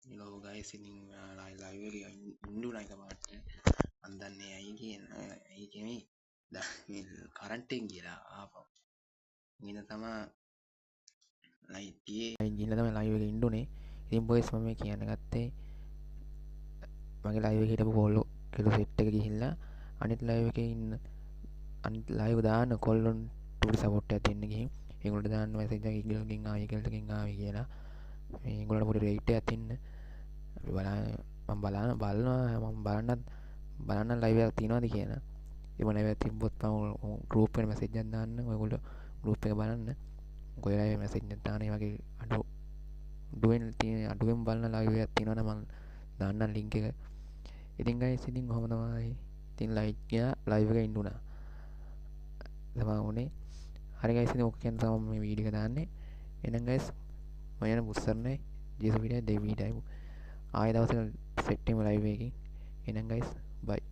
Hello guys, ඉතින් live එක ඉන්නුනා එක පාට මම දන්නේ ඇයි කියන්නේ කරන්ට් එක ගිහලා ආපහු ඉන්න තමයි ලයිව් තියේ ඉන්න තමයි ලයිව් එකේ ඉන්නුනේ. ඉතින් බොයිස් මම මේ කියන්න ගත්තේ මගේ ලයිව් එකේ හිටපු කොල්ලෝ කෙළු සෙට් එක ගිහිල්ලා අනිත් ලයිව් එකේ ඉන්න අනිත් ලයිව් දාන කොල්ලොන්ට සපෝට් එකක් දෙන්න ගිහින් ඒගොල්ලන්ට දාන්න මැසේජ් එකක් ඉගලකින් ආවි කියලා මේ ඒගොල්ලන්ට පොඩි රේට් එකක් දෙන්න අපි බලන්න ලයිව් එකක් තියනවාද කියලා. ඉතින් ලයිව් එකක් තිබ්බොත් මම ගෲප් එකට මැසේජ් එකක් දාන්න. ඔයගොල්ලෝ ගෲප් එක බලන්න. ඔයලා මැසේජ් එකක් දාන්න. ඒ වගේ අඩුවෙන් බලන ලයිව් එකක් තියෙනවනම් මම දාන්නම් ලින්ක් එක. ඉතින් ගයිස් ඉතින් කොහොම තමයි. ඉතින් ලයිව් එකේ ඉන්නුනා. තමයි උනේ. හරි ගයිස් ඉතින් ඔක කියන තමයි මේ වීඩියෝ එක දාන්නේ. එහෙනම් ගයිස් මම යන බුස්සර්නේ ජේසු වීඩියෝ දෙවි වීඩියෝ ආයෙ දවසක සෙට් වෙමු ලයිව් එකකින්. එහෙනම් ගයිස් බයි.